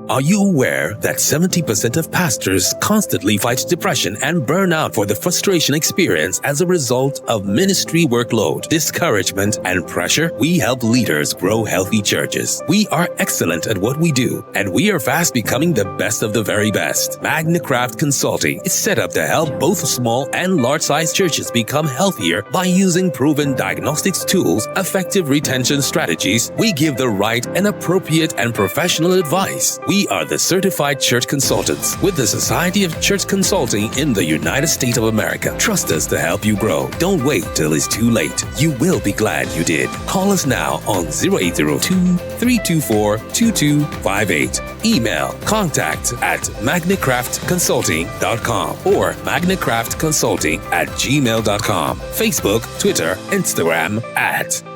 Are you aware that 70% of pastors constantly fight depression and burnout for the frustration experienced as a result of ministry workload, discouragement, and pressure? We help leaders grow healthy churches. We are excellent at what we do, and we are fast becoming the best of the very best. MagnaCraft Consulting is set up to help both small and large-sized churches become healthier by using proven diagnostics tools, effective retention strategies. We give the right and appropriate and professional advice. We are the certified church consultants with the Society of Church Consulting in the United States of America. Trust us to help you grow. Don't wait till it's too late. You will be glad you did. Call us now on 0802-324-2258. Email contact@magnacraftconsulting.com or magnacraftconsulting@gmail.com. Facebook, Twitter, Instagram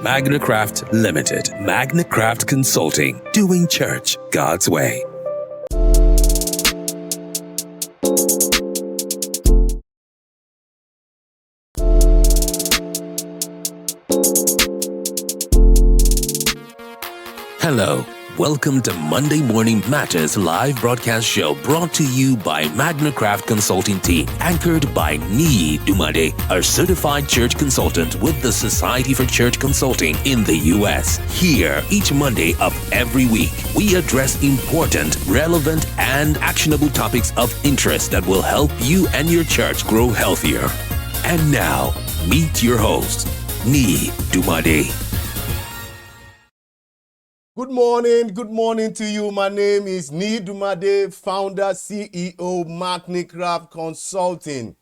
@MagnaCraft Limited. MagnaCraft Consulting. Doing church God's way. Hello, welcome to Monday Morning Matters live broadcast show brought to you by MagnaCraft Consulting Team, anchored by Niyi Dunmade, a certified church consultant with the Society for Church Consulting in the U.S. Here, each Monday of every week, we address important, relevant, and actionable topics of interest that will help you and your church grow healthier. And now, meet your host, Niyi Dunmade. Good morning to you. My name is Niyi Dunmade, founder, CEO, MagnaCraft Consulting.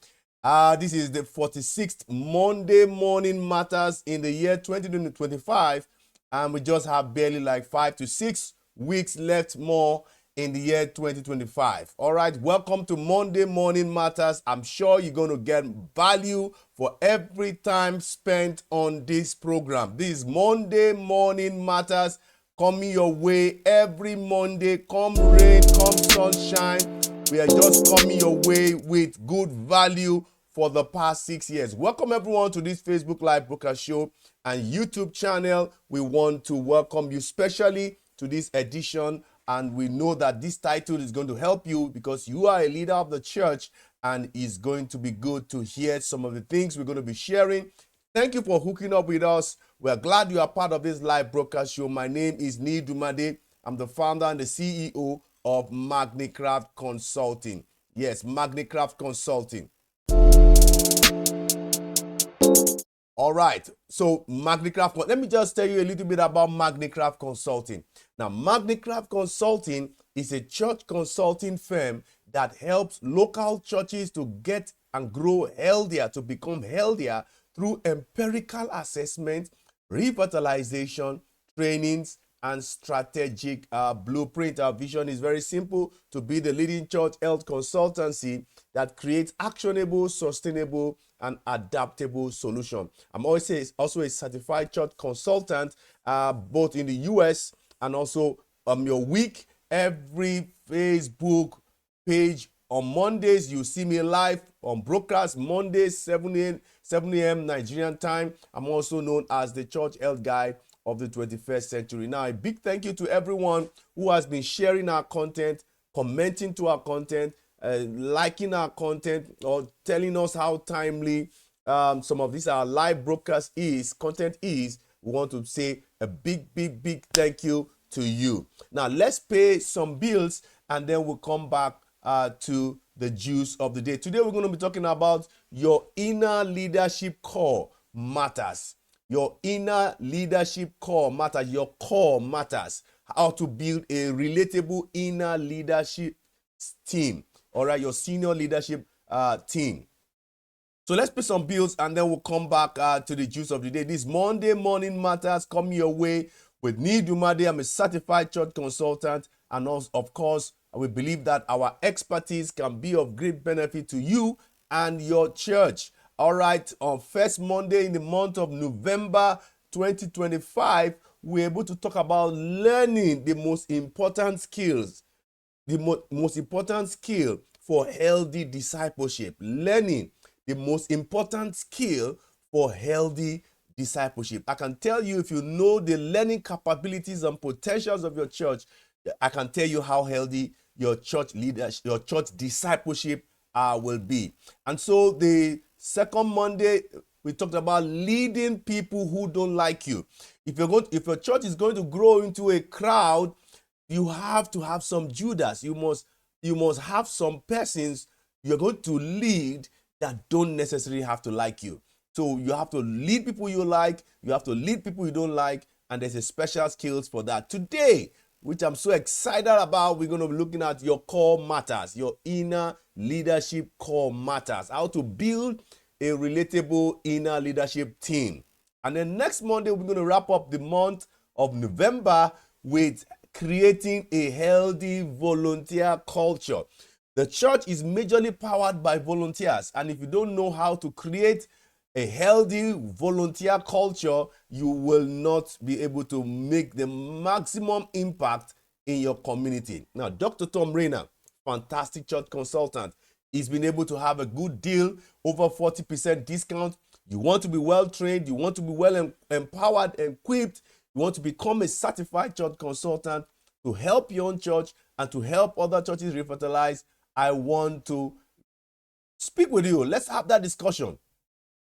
This is the 46th Monday Morning Matters in the year 2025, and we just have barely like 5 to 6 weeks left more in the year 2025. All right, welcome to Monday Morning Matters. I'm sure you're going to get value for every time spent on this program. This is Monday Morning Matters, coming your way every Monday. Come rain, come sunshine, we are just coming your way with good value for the past 6 years. Welcome everyone to this Facebook Live broadcast show and YouTube channel. We want to welcome you specially to this edition, and we know that this title is going to help you because you are a leader of the church, and it's going to be good to hear some of the things we're going to be sharing. Thank you for hooking up with us. We're glad you are part of this live broadcast show. My name is Niyi Dunmade. I'm the founder and the CEO of MagnaCraft Consulting. Yes, MagnaCraft Consulting. All right, so MagnaCraft, let me just tell you a little bit about MagnaCraft Consulting. Now, MagnaCraft Consulting is a church consulting firm that helps local churches to get and grow healthier, to become healthier through empirical assessment, revitalization, trainings, and strategic blueprint. Our vision is very simple: to be the leading church health consultancy that creates actionable, sustainable, and adaptable solution. I'm also a certified church consultant, both in the US and also your week. Every Facebook page on Mondays, you see me live on broadcast Mondays, 7 a.m. Nigerian time. I'm also known as the church health guy of the 21st century. Now, a big thank you to everyone who has been sharing our content, commenting to our content, liking our content, or telling us how timely some of these our live broadcast content is. We want to say a big thank you to you. Now, let's pay some bills and then we'll come back to the juice of the day. Today, we're going to be talking about your inner leadership core matters. Your inner leadership core matters. Your core matters. How to build a relatable inner leadership team. All right, your senior leadership team. So let's pay some bills and then we'll come back to the juice of the day. This Monday Morning Matters coming your way with Niyi Dunmade. I'm a certified church consultant, and also, of course, we believe that our expertise can be of great benefit to you and your church. All right, on first Monday in the month of November 2025, we're able to talk about learning the most important skills, the most important skill for healthy discipleship. Learning the most important skill for healthy discipleship. I can tell you, if you know the learning capabilities and potentials of your church, I can tell you how healthy your church leadership, your church discipleship will be. And so the second Monday, we talked about leading people who don't like you. If your church is going to grow into a crowd, you have to have some Judas. You must have some persons you're going to lead that don't necessarily have to like you. So you have to lead people you like, you have to lead people you don't like, and there's a special skills for that. Today, which I'm so excited about, we're going to be looking at your core matters, your inner leadership core matters, how to build a relatable inner leadership team. And then next Monday, we're going to wrap up the month of November with creating a healthy volunteer culture. The church is majorly powered by volunteers, and if you don't know how to create a healthy volunteer culture, you will not be able to make the maximum impact in your community. Now, Dr. Tom Rayner, fantastic church consultant, he's been able to have a good deal, over 40% discount. You want to be well trained, you want to be well empowered, equipped, you want to become a certified church consultant to help your own church and to help other churches revitalize. I want to speak with you. Let's have that discussion.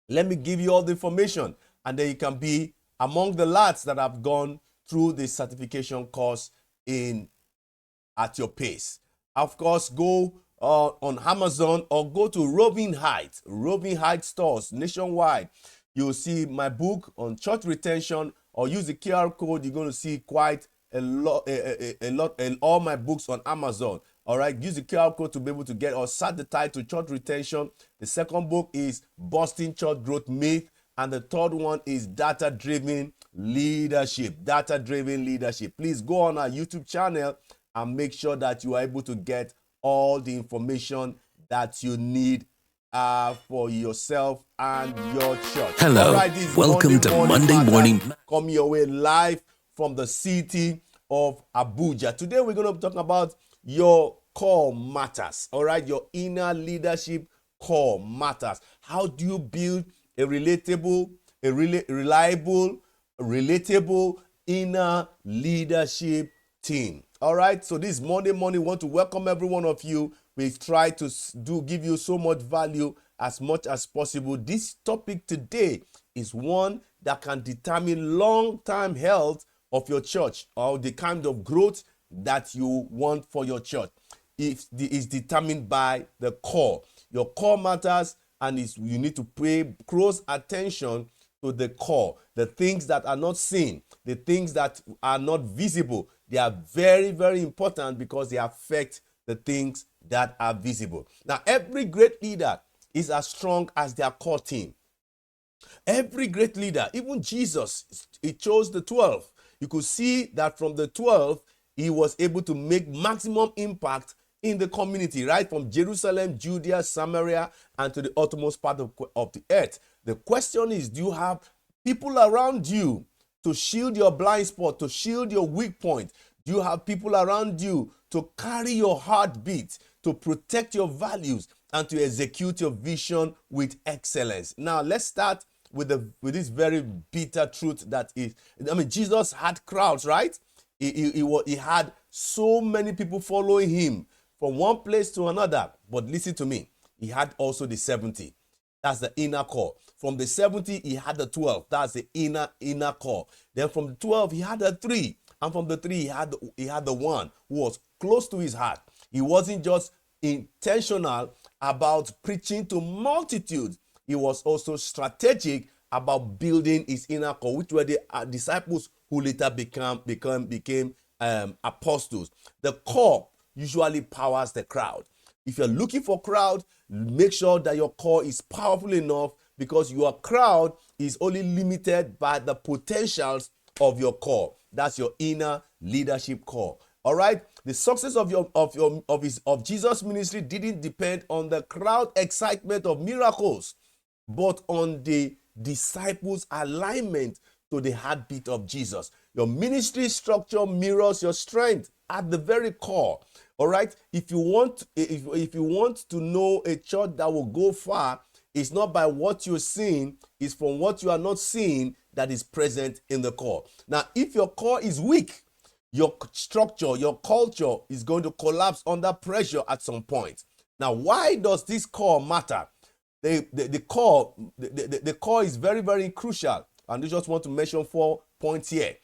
Let me give you all the information, and then you can be among the lads that have gone through the certification course at your pace. Of course, go on Amazon or go to Roving Heights stores nationwide. You'll see my book on church retention, or use the QR code. You're going to see quite a lot, and all my books on Amazon. All right, use the QR code to be able to get or search the title Church Retention. The second book is Busting Church Growth Myth, and the third one is Data-Driven Leadership. Data-Driven Leadership. Please go on our YouTube channel and make sure that you are able to get all the information that you need for yourself and your church. Hello, all right, this welcome to Monday Morning. Come your way live from the city of Abuja. Today we're going to be talking about your core matters. All right, your inner leadership core matters. How do you build a reliable, inner leadership team? All right, so this Monday morning, we want to welcome every one of you. We try to give you so much value as much as possible. This topic today is one that can determine long-term health of your church, or the kind of growth that you want for your church. It is determined by the core. Your core matters, and you need to pay close attention to the core. The things that are not seen, the things that are not visible, they are very, very important because they affect the things that are visible. Now, every great leader is as strong as their core team. Every great leader, even Jesus, he chose the 12. You could see that from the 12, he was able to make maximum impact in the community, right? From Jerusalem, Judea, Samaria, and to the uttermost part of the earth. The question is, do you have people around you to shield your blind spot, to shield your weak point? Do you have people around you to carry your heartbeat, to protect your values, and to execute your vision with excellence? Now, let's start with this very bitter truth that is, Jesus had crowds, right? He had so many people following him from one place to another. But listen to me, he had also the 70. That's the inner core. From the 70, he had the 12. That's the inner core. Then from the 12, he had the 3. And from the 3, he had the 1 who was close to his heart. He wasn't just intentional about preaching to multitudes. He was also strategic about building his inner core, which were the disciples who later became apostles. The core usually powers the crowd. If you're looking for crowd, make sure that your core is powerful enough, because your crowd is only limited by the potentials of your core. That's your inner leadership core. All right. The success of Jesus' ministry didn't depend on the crowd excitement of miracles, but on the disciples' alignment to the heartbeat of Jesus. Your ministry structure mirrors your strength at the very core. All right. If you want to know a church that will go far, it's not by what you're seeing, it's from what you are not seeing that is present in the core. Now, if your core is weak, your structure, your culture is going to collapse under pressure at some point. Now, why does this core matter? The core is very, very crucial. And I just want to mention 4 points here.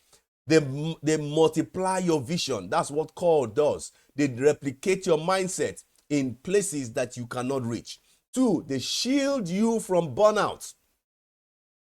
They multiply your vision. That's what core does. They replicate your mindset in places that you cannot reach. 2, they shield you from burnout.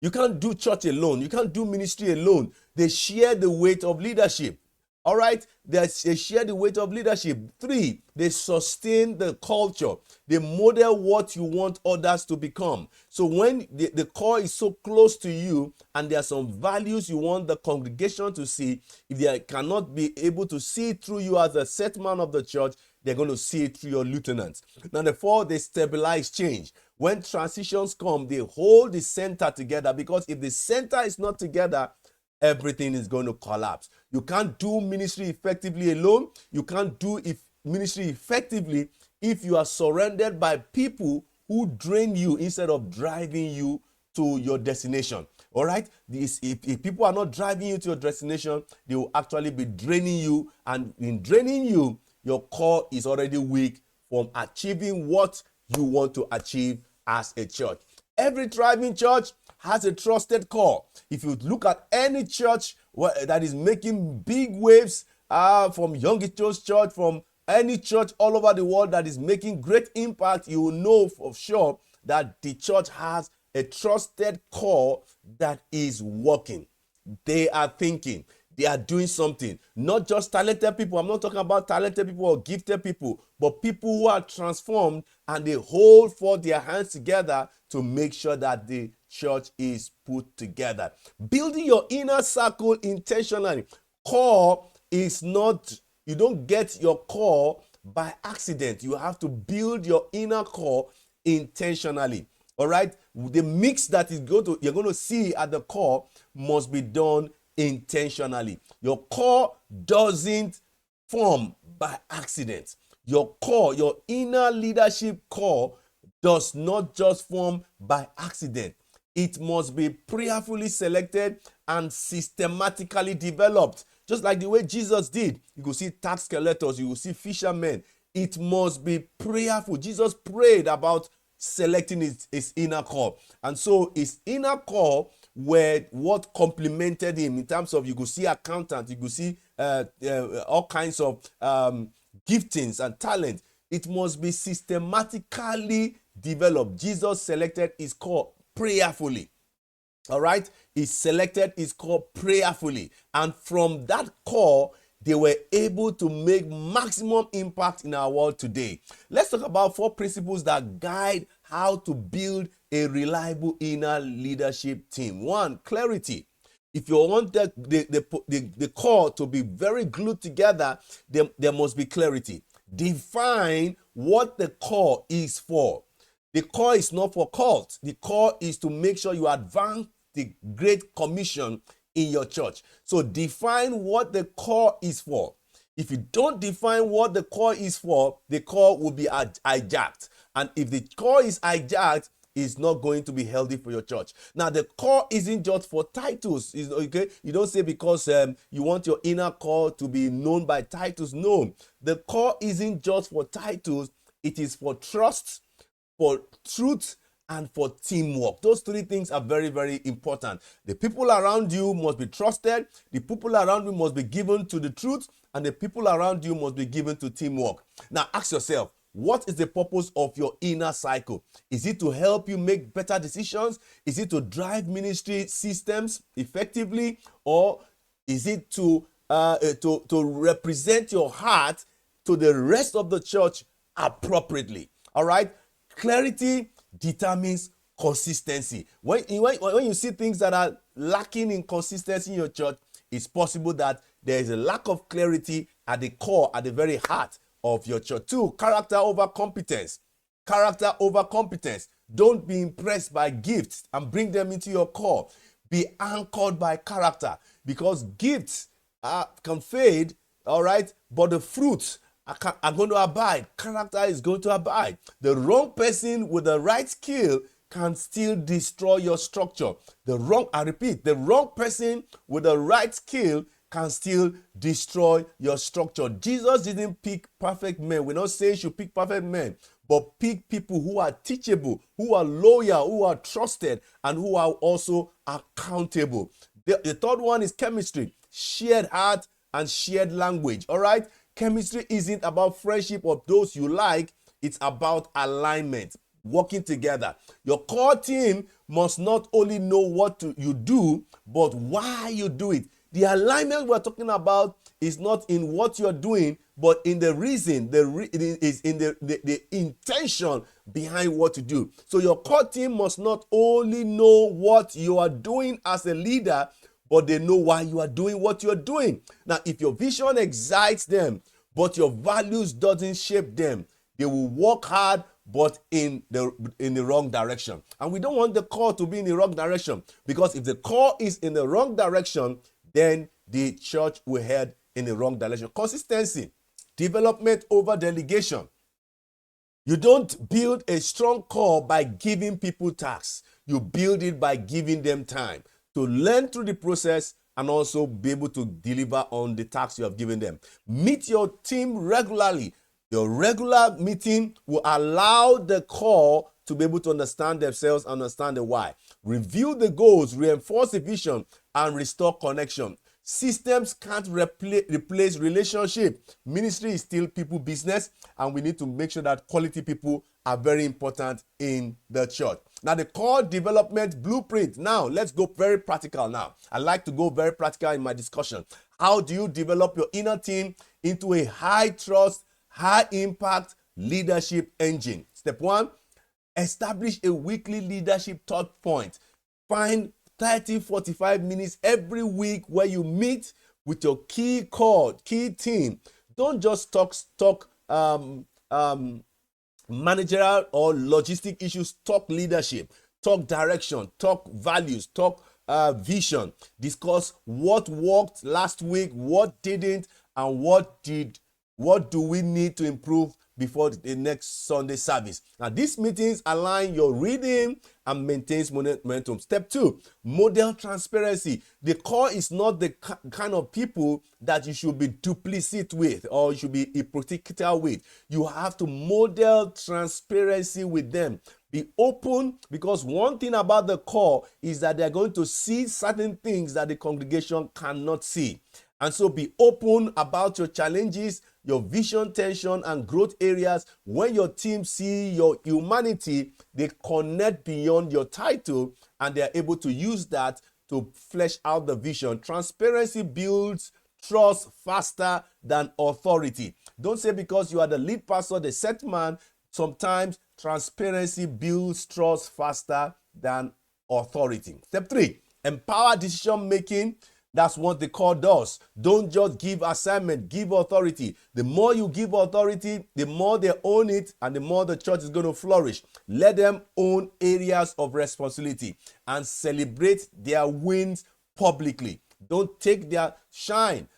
You can't do church alone. You can't do ministry alone. They share the weight of leadership. All right? They share the weight of leadership. 3, they sustain the culture. They model what you want others to become. So when the core is so close to you and there are some values you want the congregation to see, if they cannot be able to see it through you as a set man of the church, they're going to see it through your lieutenants. Now, the 4, they stabilize change. When transitions come, they hold the center together, because if the center is not together, everything is going to collapse. You can't do ministry effectively alone. You can't do ministry effectively if you are surrounded by people who drain you instead of driving you to your destination. All right? If people are not driving you to your destination, they will actually be draining you. And in draining you, your core is already weak from achieving what you want to achieve as a church. Every thriving church has a trusted core. If you look at any church that is making big waves, from Young Ito's church, from any church all over the world that is making great impact, you will know for sure that the church has a trusted core that is working. They are thinking. They are doing something. Not just talented people. I'm not talking about talented people or gifted people, but people who are transformed and they hold forth their hands together to make sure that the church is put together. Building your inner circle intentionally. Core is not, you don't get your core by accident. You have to build your inner core intentionally. All right? The mix that you're going to see at the core must be done intentionally. Your core doesn't form by accident. Your core, your inner leadership core, does not just form by accident. It must be prayerfully selected and systematically developed. Just like the way Jesus did. You could see tax collectors, you will see fishermen. It must be prayerful. Jesus prayed about selecting his inner core. And so his inner core were what complemented him in terms of, you could see accountant, you could see all kinds of giftings and talent. It must be systematically developed. Jesus selected his core prayerfully. All right? He selected his core prayerfully. And from that core, they were able to make maximum impact in our world today. Let's talk about 4 principles that guide how to build a reliable inner leadership team. 1, clarity. If you want the core to be very glued together, there must be clarity. Define what the core is for. The core is not for cults. The core is to make sure you advance the Great Commission in your church. So define what the core is for. If you don't define what the core is for, the core will be hijacked. And if the core is hijacked, it's not going to be healthy for your church. Now, the core isn't just for titles. Okay? You don't say because you want your inner core to be known by titles. No, the core isn't just for titles. It is for trust, for truth, and for teamwork. Those 3 things are very, very important. The people around you must be trusted. The people around you must be given to the truth. And the people around you must be given to teamwork. Now, ask yourself, what is the purpose of your inner cycle? Is it to help you make better decisions? Is it to drive ministry systems effectively? Or is it to represent your heart to the rest of the church appropriately? All right? Clarity determines consistency. When you see things that are lacking in consistency in your church, it's possible that there is a lack of clarity at the core, at the very heart of your church. 2, character over competence. Character over competence. Don't be impressed by gifts and bring them into your core. Be anchored by character, because gifts can fade, all right, but the fruits are going to abide. Character is going to abide. The wrong person with the right skill can still destroy your structure. The wrong person with the right skill can still destroy your structure. Jesus didn't pick perfect men. We're not saying you should pick perfect men, but pick people who are teachable, who are loyal, who are trusted, and who are also accountable. The third one is chemistry, shared heart and shared language. All right? Chemistry isn't about friendship or those you like. It's about alignment, working together. Your core team must not only know what you do, but why you do it. The alignment we're talking about is not in what you're doing, but in the reason, it is in the intention behind what you do. So your core team must not only know what you are doing as a leader, but they know why you are doing what you're doing. Now, if your vision excites them, but your values doesn't shape them, they will work hard, but in the wrong direction. And we don't want the core to be in the wrong direction, because if the core is in the wrong direction, then the church will head in the wrong direction. Consistency, development over delegation. You don't build a strong core by giving people tasks. You build it by giving them time to learn through the process and also be able to deliver on the tasks you have given them. Meet your team regularly. Your regular meeting will allow the core to be able to understand themselves, understand the why. Review the goals, reinforce the vision, and restore connection. Systems can't replace relationship. Ministry is still people business, and we need to make sure that quality people are very important in the church. Now, the core development blueprint. Now, let's go very practical now. I like to go very practical in my discussion. How do you develop your inner team into a high trust, high impact leadership engine? Step one, establish a weekly leadership touch point. Find 30-45 minutes every week where you meet with your key team. Don't just talk managerial or logistic issues. Talk leadership, talk direction, talk values, talk vision. Discuss what worked last week, what didn't, and what do we need to improve before the next Sunday service. Now, these meetings align your reading and maintains momentum. Step two, model transparency. The core is not the kind of people that you should be duplicit with or you should be hypocritical with. You have to model transparency with them. Be open, because one thing about the core is that they're going to see certain things that the congregation cannot see. And so be open about your challenges, your vision, tension, and growth areas. When your team see your humanity, they connect beyond your title, and they are able to use that to flesh out the vision. Transparency builds trust faster than authority. Don't say because you are the lead pastor, the set man. Sometimes transparency builds trust faster than authority. Step three, empower decision making. That's what the core does. Don't just give assignment, give authority. The more you give authority, the more they own it, and the more the church is going to flourish. Let them own areas of responsibility and celebrate their wins publicly. Don't take their shine.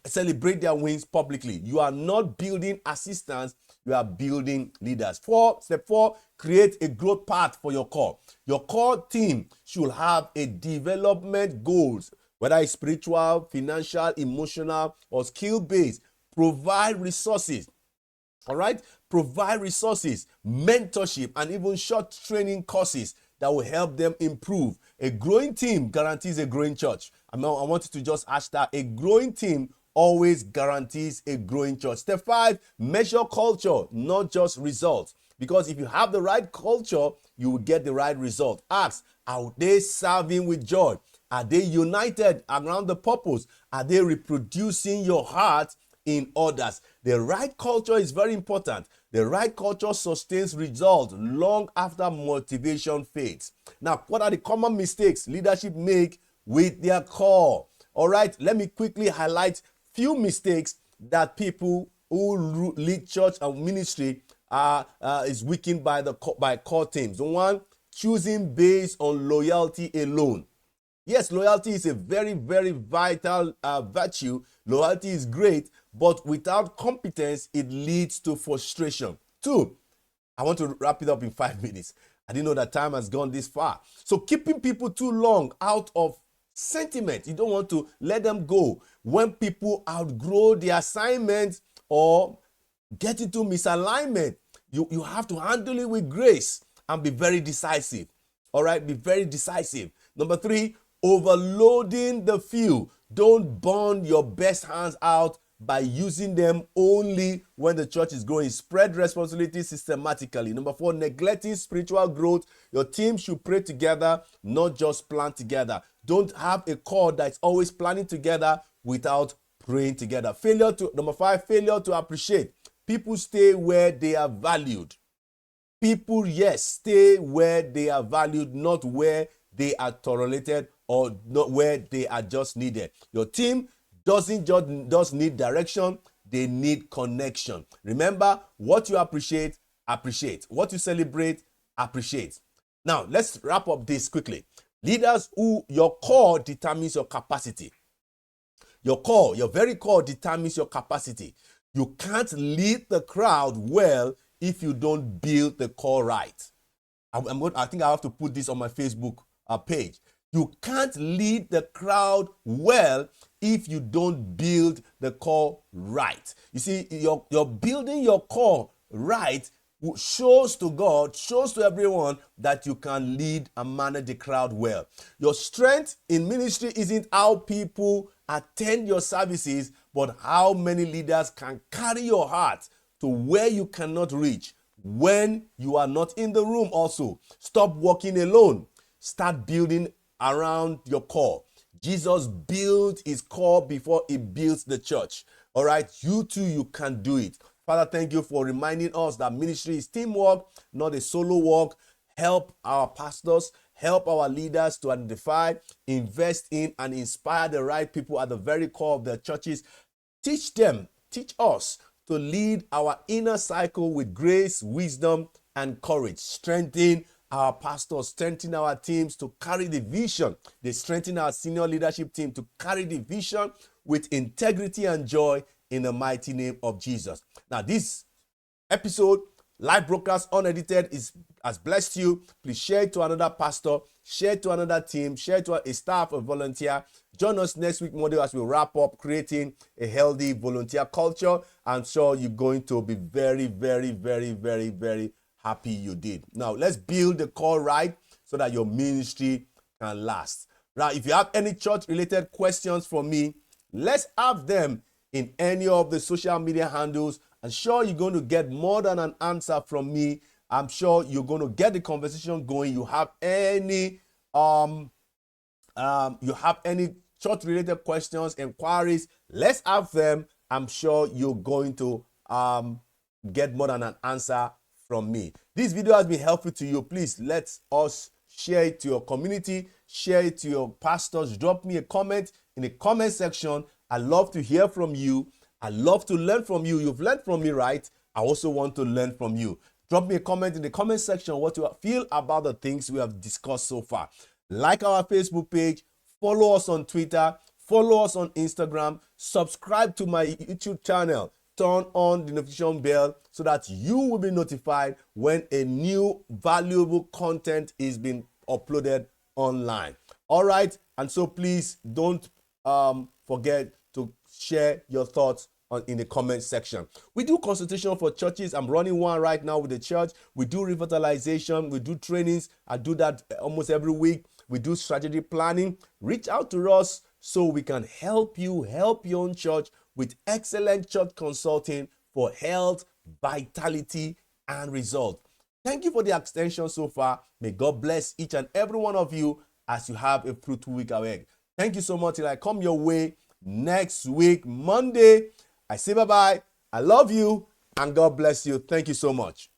Celebrate their wins publicly. You are not building assistants, you are building leaders. Step four, create a growth path for your core. Your core team should have a development goals, whether it's spiritual, financial, emotional, or skill-based. Provide resources. All right? Provide resources, mentorship, and even short training courses that will help them improve. A growing team guarantees a growing church. I want you to just hashtag a growing team always guarantees a growing church. Step five, measure culture, not just results. Because if you have the right culture, you will get the right result. Ask, are they serving with joy? Are they united around the purpose? Are they reproducing your heart in others? The right culture is very important. The right culture sustains results long after motivation fades. Now, what are the common mistakes leadership make with their core? All right, let me quickly highlight few mistakes that people who lead church and ministry is weakened by core teams. One, choosing based on loyalty alone. Yes, loyalty is a very, very vital virtue. Loyalty is great, but without competence, it leads to frustration. Two, I want to wrap it up in 5 minutes. I didn't know that time has gone this far. So keeping people too long out of sentiment. You don't want to let them go. When people outgrow the assignment or get into misalignment, you have to handle it with grace and be very decisive. All right, be very decisive. Number 3, overloading the few. Don't burn your best hands out by using them only when the church is growing. Spread responsibility systematically. Number 4, neglecting spiritual growth. Your team should pray together, not just plan together. Don't have a core that's always planning together without praying together. Number 5, failure to appreciate. People stay where they are valued. People, yes, stay where they are valued, not where they are tolerated or not where they are just needed. Your team doesn't just need direction, they need connection. Remember, what you appreciate, appreciate. What you celebrate, appreciate. Now, let's wrap up this quickly. Leaders your core determines your capacity. Your very core determines your capacity. You can't lead the crowd well if you don't build the core right. I think I have to put this on my Facebook page. You can't lead the crowd well if you don't build the core right. You see, you're building your core right shows to God, shows to everyone that you can lead and manage the crowd well. Your strength in ministry isn't how people attend your services, but how many leaders can carry your heart to where you cannot reach when you are not in the room also. Stop walking alone. Start building around your core. Jesus built his core before he built the church. All right, you too, you can do it. Father, thank you for reminding us that ministry is teamwork, not a solo work. Help our pastors, help our leaders to identify, invest in, and inspire the right people at the very core of their churches. Teach us to lead our inner cycle with grace, wisdom, and courage. Strengthen our pastors, strengthen our teams to carry the vision. They strengthen our senior leadership team to carry the vision with integrity and joy in the mighty name of Jesus. Now, this episode, live broadcast unedited, has blessed you. Please share it to another pastor, share it to another team, share it to a staff, a volunteer. Join us next week, Monday, as we wrap up creating a healthy volunteer culture. I'm sure you're going to be very, very, very, very, very happy you did. Now, let's build the core right so that your ministry can last. Now, if you have any church-related questions for me, let's have them in any of the social media handles. I'm sure you're going to get more than an answer from me. I'm sure you're going to get the conversation going. You have any church-related questions, inquiries, let's have them. I'm sure you're going to get more than an answer from me. This video has been helpful to you. Please let us share it to your community, share it to your pastors. Drop me a comment in the comment section. I love to hear from you. I love to learn from you. You've learned from me, right? I also want to learn from you. Drop me a comment in the comment section what you feel about the things we have discussed so far. Like our Facebook page, follow us on Twitter, follow us on Instagram, subscribe to my YouTube channel, turn on the notification bell so that you will be notified when a new valuable content is being uploaded online. All right, and so please don't forget to share your thoughts in the comment section. We do consultation for churches. I'm running one right now with the church. We do revitalization. We do trainings. I do that almost every week. We do strategy planning. Reach out to us so we can help you help your own church with excellent church consulting for health, vitality, and result. Thank you for the extension so far. May God bless each and every one of you as you have a fruitful week ahead. Thank you so much. Till I come your way next week, Monday, I say bye-bye. I love you, and God bless you. Thank you so much.